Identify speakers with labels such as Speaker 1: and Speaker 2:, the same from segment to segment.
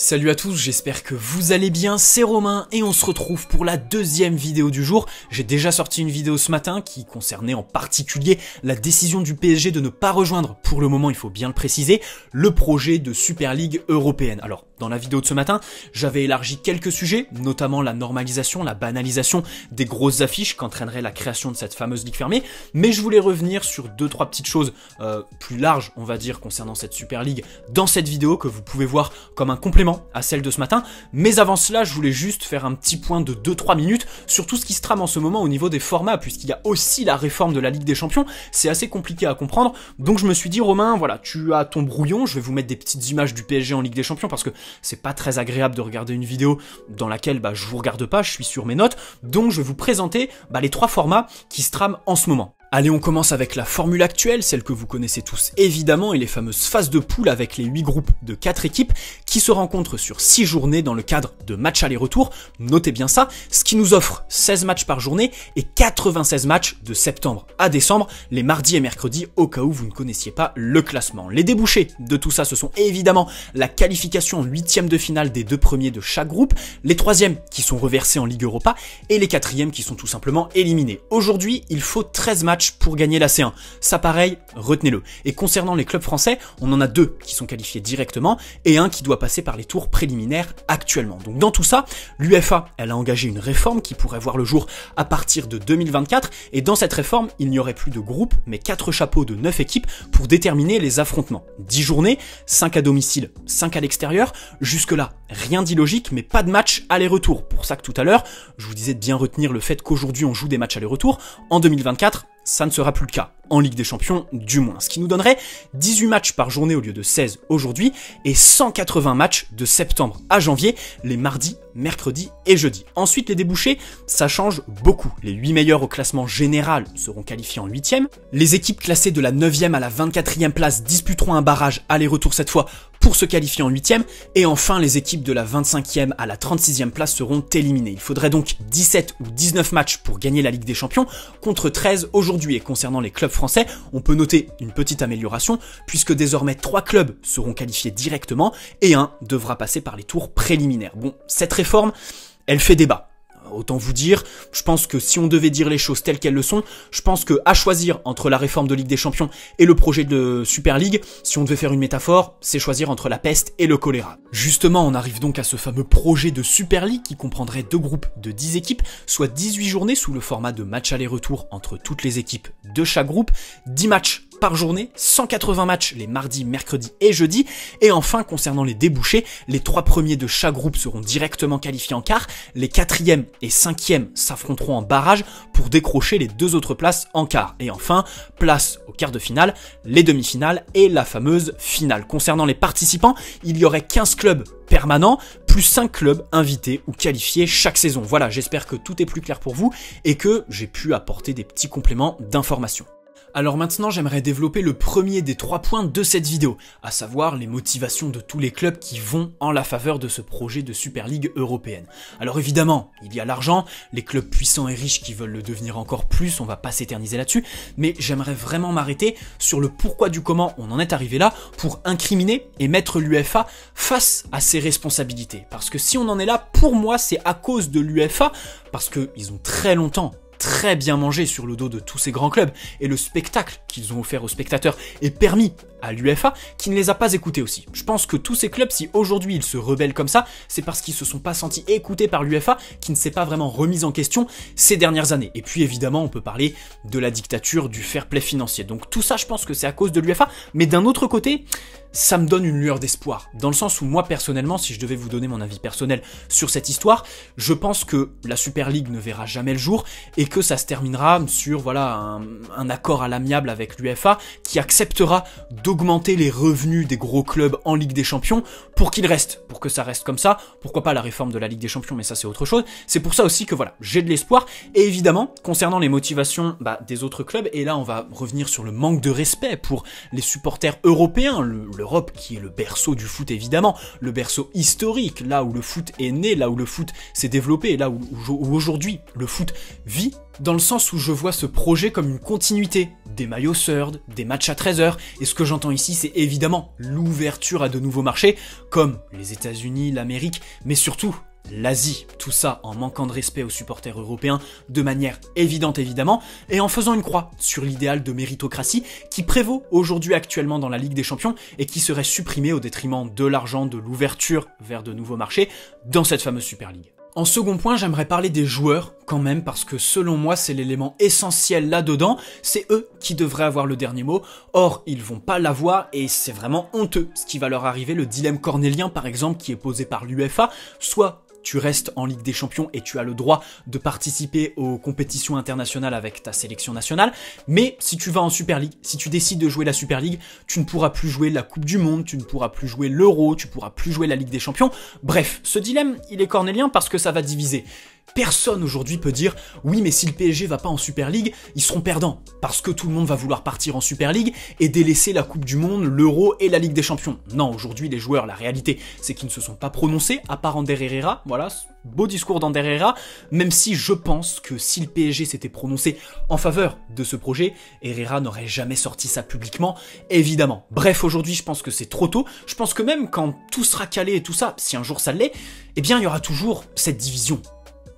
Speaker 1: Salut à tous, j'espère que vous allez bien, c'est Romain et on se retrouve pour la deuxième vidéo du jour. J'ai déjà sorti une vidéo ce matin qui concernait en particulier la décision du PSG de ne pas rejoindre, pour le moment il faut bien le préciser, le projet de Super League européenne. Alors dans la vidéo de ce matin, j'avais élargi quelques sujets, notamment la normalisation, la banalisation des grosses affiches qu'entraînerait la création de cette fameuse ligue fermée, mais je voulais revenir sur 2-3 petites choses plus larges, on va dire, concernant cette Super League dans cette vidéo que vous pouvez voir comme un complément à celle de ce matin. Mais avant cela, je voulais juste faire un petit point de 2-3 minutes sur tout ce qui se trame en ce moment au niveau des formats, puisqu'il y a aussi la réforme de la Ligue des Champions. C'est assez compliqué à comprendre, donc je me suis dit, Romain, voilà, tu as ton brouillon, je vais vous mettre des petites images du PSG en Ligue des Champions, parce que c'est pas très agréable de regarder une vidéo dans laquelle je vous regarde pas, je suis sur mes notes, donc je vais vous présenter les 3 formats qui se trament en ce moment. Allez, on commence avec la formule actuelle, celle que vous connaissez tous évidemment, et les fameuses phases de poule avec les 8 groupes de 4 équipes qui se rencontrent sur 6 journées dans le cadre de matchs aller-retour. Notez bien ça, ce qui nous offre 16 matchs par journée et 96 matchs de septembre à décembre, les mardis et mercredis, au cas où vous ne connaissiez pas le classement. Les débouchés de tout ça, ce sont évidemment la qualification en 8e de finale des 2 premiers de chaque groupe, les 3e qui sont reversés en Ligue Europa et les 4e qui sont tout simplement éliminés. Aujourd'hui, il faut 13 matchs pour gagner la C1. Ça pareil, retenez-le. Et concernant les clubs français, on en a 2 qui sont qualifiés directement et un qui doit passer par les tours préliminaires actuellement. Donc dans tout ça, l'UEFA, elle a engagé une réforme qui pourrait voir le jour à partir de 2024 et dans cette réforme, il n'y aurait plus de groupes mais 4 chapeaux de 9 équipes pour déterminer les affrontements. 10 journées, 5 à domicile, 5 à l'extérieur. Jusque là, rien d'illogique mais pas de match aller-retour. Pour ça que tout à l'heure, je vous disais de bien retenir le fait qu'aujourd'hui on joue des matchs aller-retour. En 2024, ça ne sera plus le cas, en Ligue des Champions du moins, ce qui nous donnerait 18 matchs par journée au lieu de 16 aujourd'hui et 180 matchs de septembre à janvier, les mardis, mercredis et jeudis. Ensuite les débouchés, ça change beaucoup. Les 8 meilleurs au classement général seront qualifiés en 8e, les équipes classées de la 9e à la 24e place disputeront un barrage aller-retour cette fois pour se qualifier en 8e, et enfin les équipes de la 25e à la 36e place seront éliminées. Il faudrait donc 17 ou 19 matchs pour gagner la Ligue des Champions contre 13 aujourd'hui. Et concernant les clubs français, on peut noter une petite amélioration puisque désormais 3 clubs seront qualifiés directement et un devra passer par les tours préliminaires. Bon, cette réforme, elle fait débat. Autant vous dire, je pense que si on devait dire les choses telles qu'elles le sont, je pense que à choisir entre la réforme de Ligue des Champions et le projet de Super League, si on devait faire une métaphore, c'est choisir entre la peste et le choléra. Justement, on arrive donc à ce fameux projet de Super League qui comprendrait 2 groupes de 10 équipes, soit 18 journées sous le format de match aller-retour entre toutes les équipes de chaque groupe, 10 matchs par journée, 180 matchs les mardis, mercredis et jeudis, et enfin concernant les débouchés, les 3 premiers de chaque groupe seront directement qualifiés en quart, les 4e et 5e s'affronteront en barrage pour décrocher les 2 autres places en quart, et enfin, place au quart de finale, les demi-finales et la fameuse finale. Concernant les participants, il y aurait 15 clubs permanents, plus 5 clubs invités ou qualifiés chaque saison. Voilà, j'espère que tout est plus clair pour vous et que j'ai pu apporter des petits compléments d'information. Alors maintenant, j'aimerais développer le premier des 3 points de cette vidéo, à savoir les motivations de tous les clubs qui vont en la faveur de ce projet de Super League européenne. Alors évidemment, il y a l'argent, les clubs puissants et riches qui veulent le devenir encore plus, on va pas s'éterniser là-dessus, mais j'aimerais vraiment m'arrêter sur le pourquoi du comment on en est arrivé là pour incriminer et mettre l'UEFA face à ses responsabilités. Parce que si on en est là, pour moi, c'est à cause de l'UEFA, parce qu'ils ont très longtemps très bien mangé sur le dos de tous ces grands clubs et le spectacle qu'ils ont offert aux spectateurs est permis à l'UEFA qui ne les a pas écoutés aussi. Je pense que tous ces clubs, si aujourd'hui ils se rebellent comme ça, c'est parce qu'ils se sont pas sentis écoutés par l'UEFA qui ne s'est pas vraiment remise en question ces dernières années. Et puis évidemment, on peut parler de la dictature du fair play financier. Donc tout ça, je pense que c'est à cause de l'UEFA, mais d'un autre côté, ça me donne une lueur d'espoir, dans le sens où moi personnellement, si je devais vous donner mon avis personnel sur cette histoire, je pense que la Super League ne verra jamais le jour et que ça se terminera sur voilà un accord à l'amiable avec l'UEFA qui acceptera d'augmenter les revenus des gros clubs en Ligue des Champions pour qu'ils restent, pour que ça reste comme ça. Pourquoi pas la réforme de la Ligue des Champions, mais ça c'est autre chose. C'est pour ça aussi que voilà, j'ai de l'espoir. Et évidemment, concernant les motivations des autres clubs, et là on va revenir sur le manque de respect pour les supporters européens, l'Europe qui est le berceau du foot évidemment, le berceau historique, là où le foot est né, là où le foot s'est développé, là où aujourd'hui le foot vit, dans le sens où je vois ce projet comme une continuité des maillots third, des matchs à 13h, et ce que j'entends j'entends ici, c'est évidemment l'ouverture à de nouveaux marchés, comme les États-Unis, l'Amérique, mais surtout l'Asie, tout ça en manquant de respect aux supporters européens de manière évidente évidemment, et en faisant une croix sur l'idéal de méritocratie qui prévaut aujourd'hui actuellement dans la Ligue des Champions et qui serait supprimé au détriment de l'argent, de l'ouverture vers de nouveaux marchés dans cette fameuse Super League. En second point, j'aimerais parler des joueurs quand même parce que selon moi c'est l'élément essentiel là-dedans, c'est eux qui devraient avoir le dernier mot, or ils vont pas l'avoir et c'est vraiment honteux ce qui va leur arriver, le dilemme cornélien par exemple qui est posé par l'UEFA, soit tu restes en Ligue des Champions et tu as le droit de participer aux compétitions internationales avec ta sélection nationale, mais si tu vas en Super League, si tu décides de jouer la Super League, tu ne pourras plus jouer la Coupe du Monde, tu ne pourras plus jouer l'Euro, tu pourras plus jouer la Ligue des Champions. Bref, ce dilemme, il est cornélien parce que ça va diviser. Personne aujourd'hui peut dire « Oui, mais si le PSG va pas en Super League, ils seront perdants. » Parce que tout le monde va vouloir partir en Super League et délaisser la Coupe du Monde, l'Euro et la Ligue des Champions. Non, aujourd'hui, les joueurs, la réalité, c'est qu'ils ne se sont pas prononcés, à part Ander Herrera. Voilà, beau discours d'Ander Herrera, même si je pense que si le PSG s'était prononcé en faveur de ce projet, Herrera n'aurait jamais sorti ça publiquement, évidemment. Bref, aujourd'hui, je pense que c'est trop tôt. Je pense que même quand tout sera calé et tout ça, si un jour ça l'est, eh bien, il y aura toujours cette division.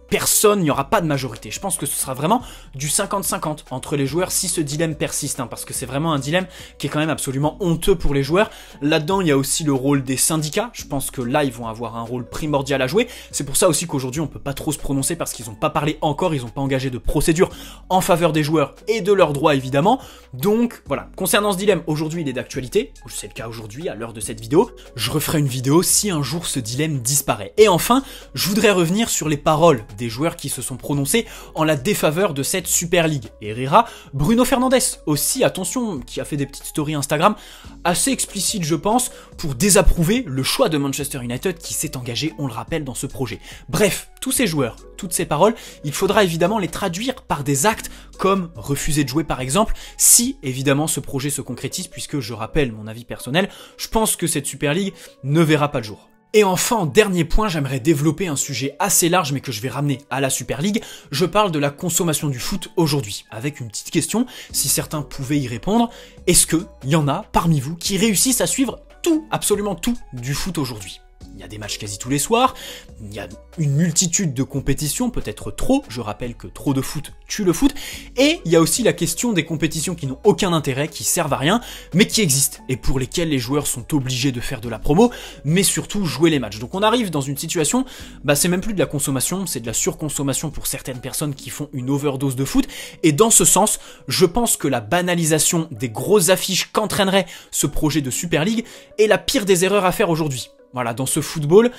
Speaker 1: Personne, il n'y aura pas de majorité. Je pense que ce sera vraiment du 50-50 entre les joueurs si ce dilemme persiste, hein, parce que c'est vraiment un dilemme qui est quand même absolument honteux pour les joueurs. Là-dedans, il y a aussi le rôle des syndicats. Je pense que là, ils vont avoir un rôle primordial à jouer. C'est pour ça aussi qu'aujourd'hui, on peut pas trop se prononcer parce qu'ils n'ont pas parlé encore, ils n'ont pas engagé de procédure en faveur des joueurs et de leurs droits, évidemment. Donc, voilà. Concernant ce dilemme, aujourd'hui, il est d'actualité. C'est le cas aujourd'hui, à l'heure de cette vidéo. Je referai une vidéo si un jour ce dilemme disparaît. Et enfin, je voudrais revenir sur les paroles des joueurs qui se sont prononcés en la défaveur de cette Super League. Herrera, Bruno Fernandes aussi, attention, qui a fait des petites stories Instagram assez explicites je pense, pour désapprouver le choix de Manchester United qui s'est engagé, on le rappelle, dans ce projet. Bref, tous ces joueurs, toutes ces paroles, il faudra évidemment les traduire par des actes comme refuser de jouer par exemple, si évidemment ce projet se concrétise, puisque je rappelle mon avis personnel, je pense que cette Super League ne verra pas le jour. Et enfin, en dernier point, j'aimerais développer un sujet assez large mais que je vais ramener à la Super League. Je parle de la consommation du foot aujourd'hui, avec une petite question, si certains pouvaient y répondre. Est-ce qu'il y en a parmi vous qui réussissent à suivre tout, absolument tout, du foot aujourd'hui ? Il y a des matchs quasi tous les soirs, il y a une multitude de compétitions, peut-être trop, je rappelle que trop de foot tue le foot, et il y a aussi la question des compétitions qui n'ont aucun intérêt, qui servent à rien, mais qui existent, et pour lesquelles les joueurs sont obligés de faire de la promo, mais surtout jouer les matchs. Donc on arrive dans une situation, c'est même plus de la consommation, c'est de la surconsommation pour certaines personnes qui font une overdose de foot, et dans ce sens, je pense que la banalisation des grosses affiches qu'entraînerait ce projet de Super League est la pire des erreurs à faire aujourd'hui. Voilà, dans ce football,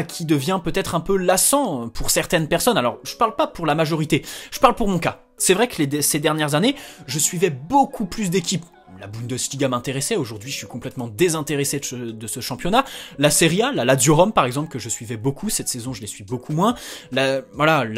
Speaker 1: qui devient peut-être un peu lassant pour certaines personnes. Alors, je parle pas pour la majorité, je parle pour mon cas. C'est vrai que ces dernières années, je suivais beaucoup plus d'équipes. La Bundesliga m'intéressait, aujourd'hui je suis complètement désintéressé de ce championnat. La Serie A, la Lazio Rome par exemple, que je suivais beaucoup, cette saison je les suis beaucoup moins. La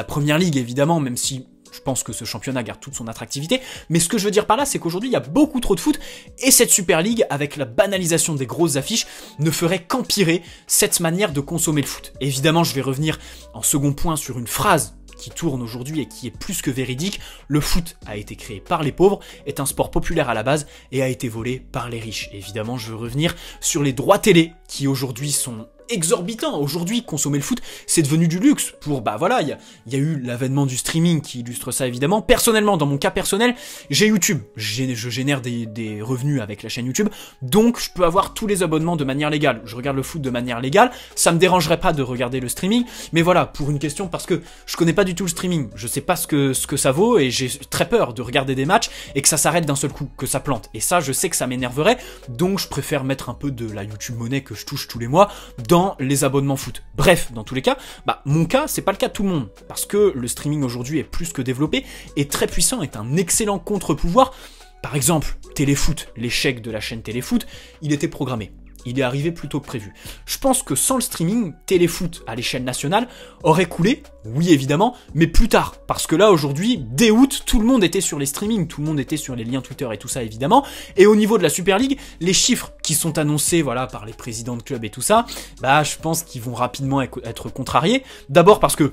Speaker 1: Première Ligue évidemment, même si je pense que ce championnat garde toute son attractivité, mais ce que je veux dire par là, c'est qu'aujourd'hui, il y a beaucoup trop de foot, et cette Super League, avec la banalisation des grosses affiches, ne ferait qu'empirer cette manière de consommer le foot. Évidemment, je vais revenir en second point sur une phrase qui tourne aujourd'hui et qui est plus que véridique. Le foot a été créé par les pauvres, est un sport populaire à la base, et a été volé par les riches. Évidemment, je veux revenir sur les droits télé, qui aujourd'hui sont exorbitant. Aujourd'hui, consommer le foot, c'est devenu du luxe. Pour, il y a eu l'avènement du streaming qui illustre ça évidemment. Personnellement, dans mon cas personnel, j'ai YouTube. Je génère des revenus avec la chaîne YouTube, donc je peux avoir tous les abonnements de manière légale. Je regarde le foot de manière légale, ça me dérangerait pas de regarder le streaming, mais voilà, pour une question, parce que je connais pas du tout le streaming, je sais pas ce que ça vaut, et j'ai très peur de regarder des matchs, et que ça s'arrête d'un seul coup, que ça plante. Et ça, je sais que ça m'énerverait, donc je préfère mettre un peu de la YouTube monnaie que je touche tous les mois dans les abonnements foot. Bref, dans tous les cas, mon cas, c'est pas le cas de tout le monde, parce que le streaming aujourd'hui est plus que développé, et très puissant, est un excellent contre-pouvoir. Par exemple, Téléfoot, l'échec de la chaîne Téléfoot, il était programmé. Il est arrivé plus tôt que prévu. Je pense que sans le streaming, Téléfoot à l'échelle nationale aurait coulé, oui évidemment, mais plus tard. Parce que là, aujourd'hui, dès août, tout le monde était sur les streamings, tout le monde était sur les liens Twitter et tout ça évidemment. Et au niveau de la Super League, les chiffres qui sont annoncés par les présidents de clubs et tout ça, je pense qu'ils vont rapidement être contrariés. D'abord parce que,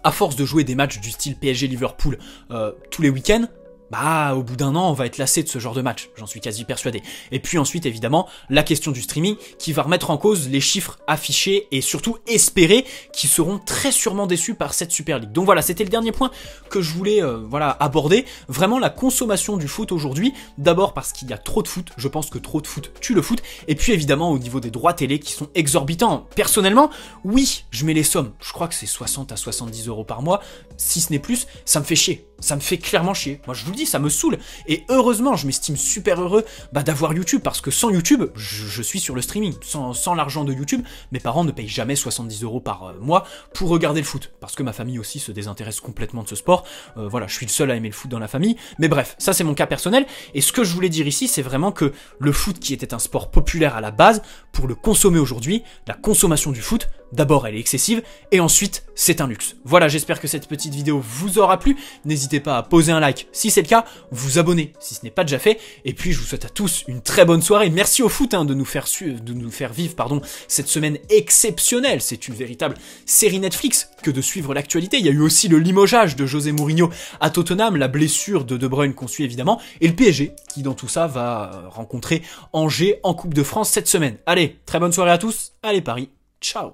Speaker 1: à force de jouer des matchs du style PSG Liverpool tous les week-ends, bah au bout d'un an on va être lassé de ce genre de match, j'en suis quasi persuadé. Et puis ensuite évidemment la question du streaming qui va remettre en cause les chiffres affichés et surtout espérés qui seront très sûrement déçus par cette Super League. Donc voilà, c'était le dernier point que je voulais voilà, aborder, vraiment la consommation du foot aujourd'hui, d'abord parce qu'il y a trop de foot, je pense que trop de foot tue le foot, et puis évidemment au niveau des droits télé qui sont exorbitants. Personnellement, oui, je mets les sommes, je crois que c'est 60 à 70 € par mois, si ce n'est plus, ça me fait chier. Ça me fait clairement chier. Moi je vous le dis, ça me saoule. Et heureusement, je m'estime super heureux d'avoir YouTube, parce que sans YouTube, je suis sur le streaming. Sans l'argent de YouTube, mes parents ne payent jamais 70 € par mois pour regarder le foot. Parce que ma famille aussi se désintéresse complètement de ce sport. Voilà, je suis le seul à aimer le foot dans la famille. Mais bref, ça c'est mon cas personnel. Et ce que je voulais dire ici, c'est vraiment que le foot qui était un sport populaire à la base, pour le consommer aujourd'hui, la consommation du foot, d'abord elle est excessive, et ensuite c'est un luxe. Voilà, j'espère que cette petite vidéo vous aura plu. N'hésitez pas à poser un like si c'est le cas, vous abonner si ce n'est pas déjà fait, et puis je vous souhaite à tous une très bonne soirée. Merci au foot de nous faire vivre cette semaine exceptionnelle. C'est une véritable série Netflix que de suivre l'actualité. Il y a eu aussi le limogeage de José Mourinho à Tottenham, la blessure de De Bruyne qu'on suit évidemment, et le PSG qui dans tout ça va rencontrer Angers en Coupe de France cette semaine. Allez, très bonne soirée à tous, allez Paris, ciao.